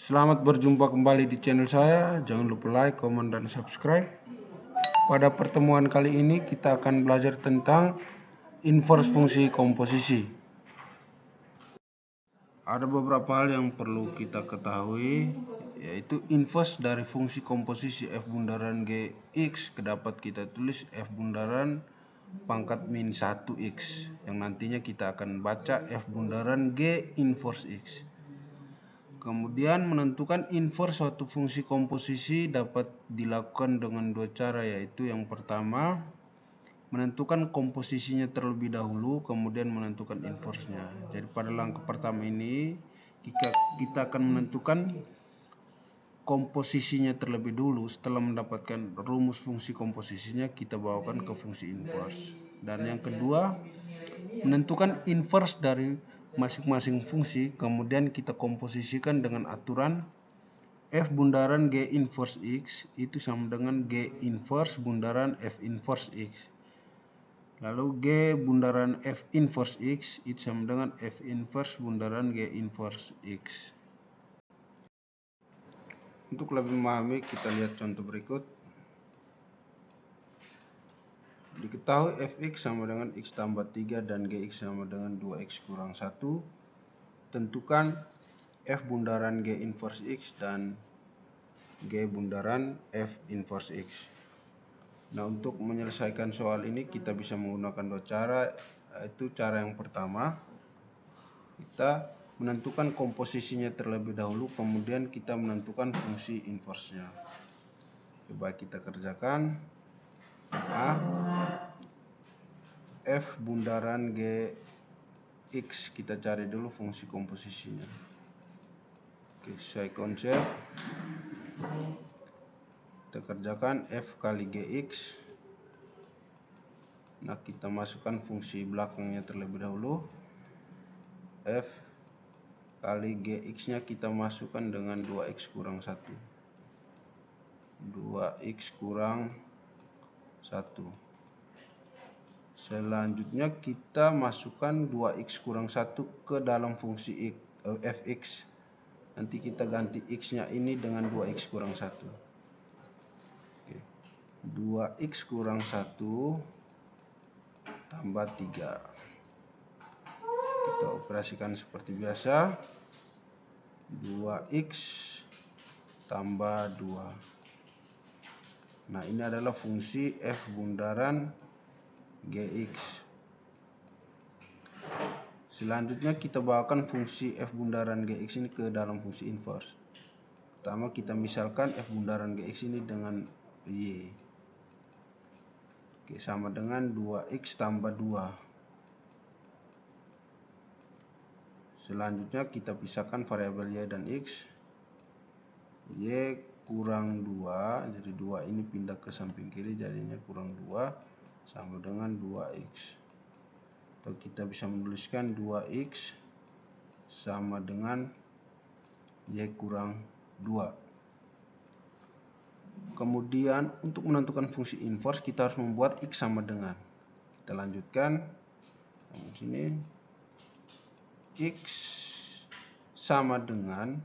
Selamat berjumpa kembali di channel saya. Jangan lupa like, komen, dan subscribe. Pada pertemuan kali ini kita akan belajar tentang inverse fungsi komposisi. Ada beberapa hal yang perlu kita ketahui, yaitu inverse dari fungsi komposisi f bundaran gx dapat kita tulis f bundaran pangkat min 1x, yang nantinya kita akan baca f bundaran g inverse x. Kemudian menentukan inverse suatu fungsi komposisi dapat dilakukan dengan dua cara, yaitu yang pertama menentukan komposisinya terlebih dahulu, kemudian menentukan inverse-nya. Jadi pada langkah pertama ini kita akan menentukan komposisinya terlebih dulu. Setelah mendapatkan rumus fungsi komposisinya, kita bawakan ke fungsi inverse. Dan yang kedua, menentukan inverse dari masing-masing fungsi, kemudian kita komposisikan dengan aturan f bundaran g inverse x itu sama dengan g inverse bundaran f inverse x. Lalu g bundaran f inverse x itu sama dengan f inverse bundaran g inverse x. Untuk lebih memahami, kita lihat contoh berikut. Diketahui fx sama dengan x tambah 3 dan gx sama dengan 2x kurang 1. Tentukan f bundaran g inverse x dan g bundaran f inverse x. Nah, untuk menyelesaikan soal ini kita bisa menggunakan dua cara, yaitu cara yang pertama, kita menentukan komposisinya terlebih dahulu, kemudian kita menentukan fungsi inverse-nya. Coba kita kerjakan. A, f bundaran g x, kita cari dulu fungsi komposisinya. Oke, sesuai konsep kita kerjakan f kali gx. Nah, kita masukkan fungsi belakangnya terlebih dahulu. F kali gx nya kita masukkan dengan 2x kurang 1. 2x kurang 1. Selanjutnya kita masukkan 2x kurang 1 ke dalam fungsi fx. Nanti kita ganti x nya ini dengan 2x kurang 1. Oke. 2x kurang 1 tambah 3. Kita operasikan seperti biasa. 2x tambah 2. Nah, ini adalah fungsi f bundaran gx. Selanjutnya kita bawakan fungsi f bundaran gx ini ke dalam fungsi inverse. Pertama kita misalkan f bundaran gx ini dengan y. Oke, sama dengan 2x tambah 2. Selanjutnya kita pisahkan variabel y dan x. Y kurang 2, jadi 2 ini pindah ke samping kiri, jadinya kurang 2 sama dengan 2x. Atau kita bisa menuliskan 2x sama dengan y kurang 2. Kemudian untuk menentukan fungsi inverse kita harus membuat x sama dengan. Kita lanjutkan. Di sini x sama dengan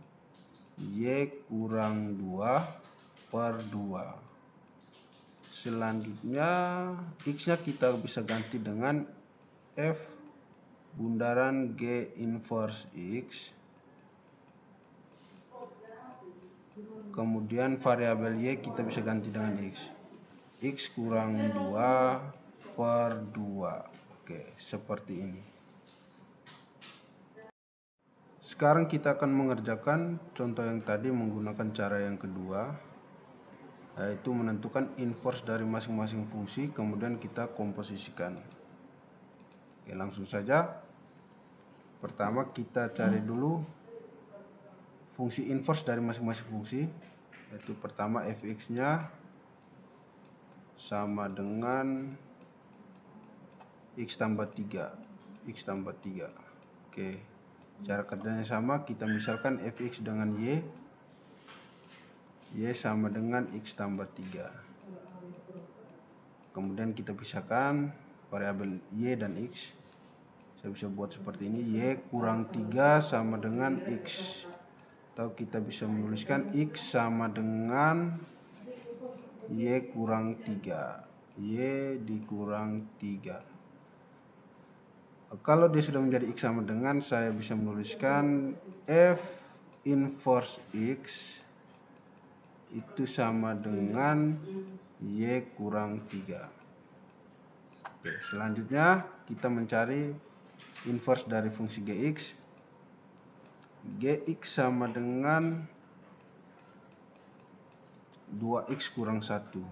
y kurang 2 per 2. Selanjutnya x nya kita bisa ganti dengan f bundaran g inverse x. Kemudian variabel y kita bisa ganti dengan x. X kurang 2 per 2. Oke, seperti ini. Sekarang kita akan mengerjakan contoh yang tadi menggunakan cara yang kedua, yaitu menentukan inverse dari masing-masing fungsi, kemudian kita komposisikan. Oke, langsung saja. Pertama kita cari dulu fungsi inverse dari masing-masing fungsi, yaitu pertama fx nya sama dengan x tambah 3. X tambah 3. Oke, cara kerjanya sama, kita misalkan fx dengan y. Y sama dengan x tambah 3. Kemudian kita pisahkan variabel y dan x. Saya bisa buat seperti ini, y kurang 3 sama dengan x. Atau kita bisa menuliskan X sama dengan Y kurang 3. Y dikurang 3. Kalau dia sudah menjadi X sama dengan, saya bisa menuliskan F inverse X itu sama dengan Y kurang 3. Oke, selanjutnya kita mencari inverse dari fungsi Gx. Gx sama dengan 2x kurang 1.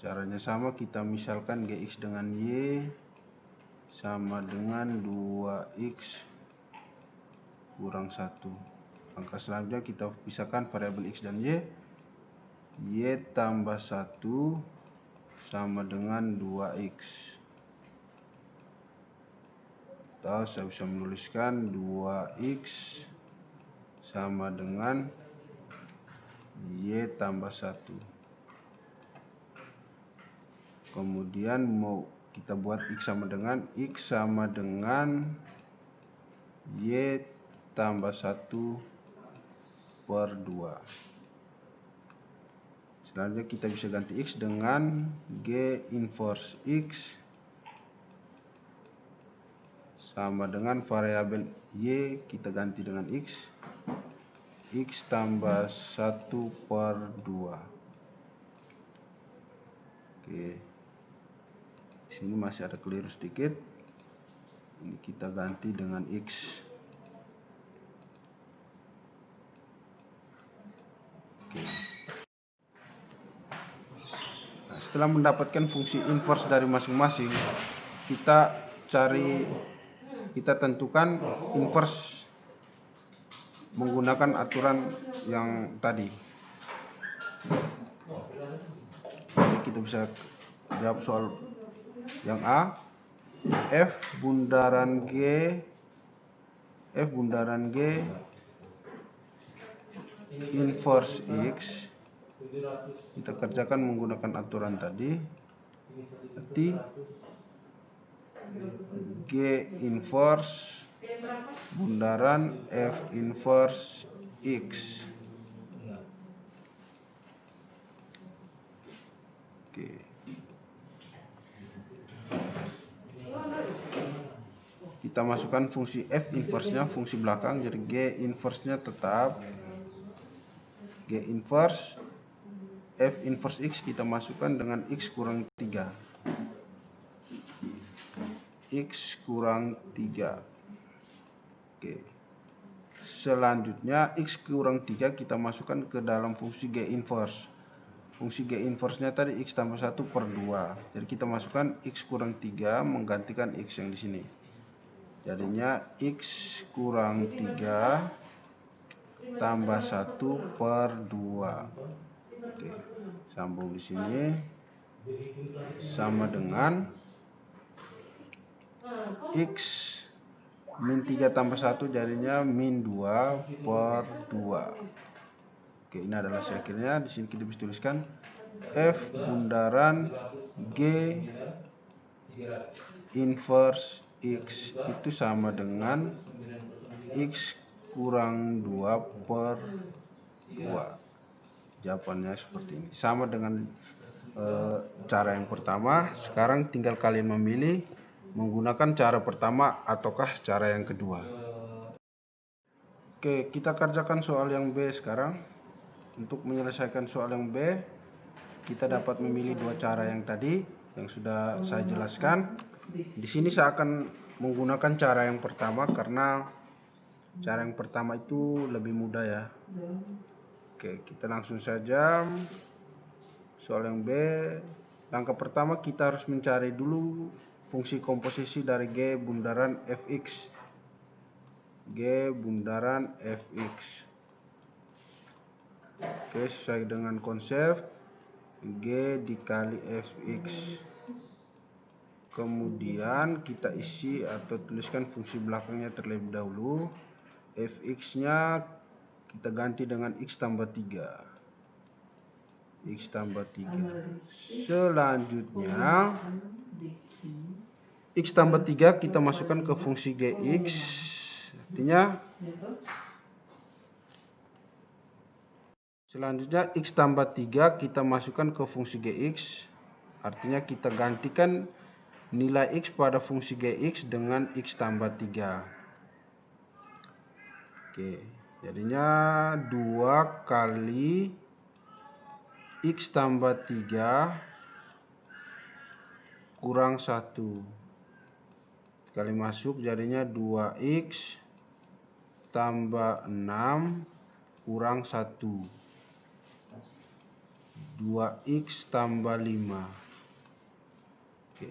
Caranya sama, kita misalkan Gx dengan Y sama dengan 2x kurang 1. Langkah selanjutnya kita pisahkan variabel X dan Y. Y tambah 1 sama dengan 2x. Atau saya bisa menuliskan 2x sama dengan Y tambah 1. Kemudian mau kita buat X sama dengan Y tambah 1 per 2. Selanjutnya kita bisa ganti X dengan G inverse X sama dengan variabel Y kita ganti dengan X. X tambah 1 per 2. Oke. Di sini masih ada keliru sedikit. Ini kita ganti dengan X. Oke. Nah, setelah mendapatkan fungsi inverse dari masing-masing, kita tentukan inverse menggunakan aturan yang tadi. Jadi kita bisa jawab soal yang A. F bundaran G inverse X kita kerjakan menggunakan aturan tadi. Berarti G inverse bundaran F inverse X. Oke. Kita masukkan fungsi F inverse-nya fungsi belakang, jadi G inverse-nya tetap G inverse F inverse X kita masukkan dengan X kurang 3. X kurang 3. Oke. Selanjutnya X kurang 3 kita masukkan ke dalam fungsi G inverse. Fungsi G inverse-nya tadi X tambah 1 per 2. Jadi kita masukkan X kurang 3 menggantikan X yang di sini. Jadinya X kurang 3 tambah 1 per 2. Oke. Sambung di sini. Sama dengan X min 3 tambah 1 jadinya min 2 per 2. Oke, ini adalah hasil akhirnya. Di sini kita bisa tuliskan F bundaran G inverse X itu sama dengan X kurang 2 per 2. Jawabannya seperti ini. Sama dengan cara yang pertama. Sekarang tinggal kalian memilih menggunakan cara pertama ataukah cara yang kedua. Oke, kita kerjakan soal yang B sekarang. Untuk menyelesaikan soal yang B, kita dapat memilih dua cara yang tadi yang sudah saya jelaskan. Di sini saya akan menggunakan cara yang pertama karena cara yang pertama itu lebih mudah ya. Oke, kita langsung saja soal yang B. Langkah pertama kita harus mencari dulu fungsi komposisi dari G bundaran Fx. G bundaran Fx. Oke, sesuai dengan konsep G dikali Fx. Kemudian kita isi atau tuliskan fungsi belakangnya terlebih dahulu. Fx-nya kita ganti dengan X tambah 3. X tambah 3. Selanjutnya X tambah 3 kita masukkan ke fungsi Gx. Artinya selanjutnya X tambah 3 kita masukkan ke fungsi Gx. Artinya kita gantikan nilai X pada fungsi Gx dengan X tambah 3. Oke, jadinya 2 kali X tambah 3 kurang 1. Kali masuk jadinya 2X tambah 6 kurang 1. 2X tambah 5. Oke.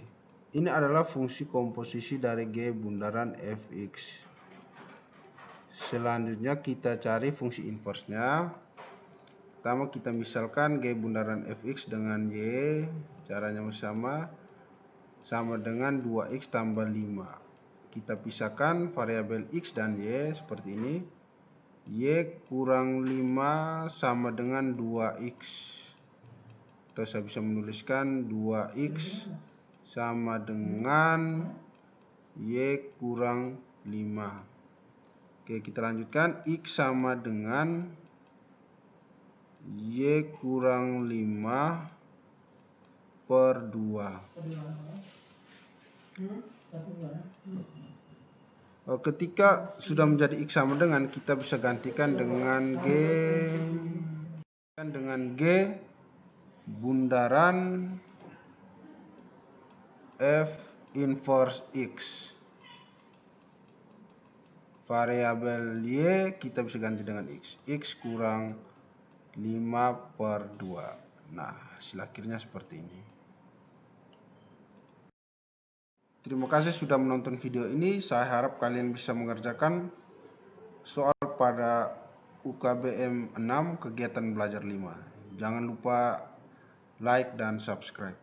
Ini adalah fungsi komposisi dari G bundaran Fx. Selanjutnya kita cari fungsi inversnya. Pertama kita misalkan G bundaran Fx dengan Y. Caranya sama dengan 2X tambah 5. Kita pisahkan variabel X dan Y seperti ini. Y kurang 5 sama dengan 2X. Atau saya bisa menuliskan 2X sama dengan Y kurang 5. Oke, kita lanjutkan. X sama dengan Y kurang 5 per 2. Ketika sudah menjadi X sama dengan, kita bisa gantikan dengan G bundaran F inverse X. Variabel Y kita bisa ganti dengan X. X kurang 5 per 2. Nah, hasil akhirnya seperti ini. Terima kasih sudah menonton video ini. Saya harap kalian bisa mengerjakan soal pada UKBM 6 kegiatan belajar 5. Jangan lupa like dan subscribe.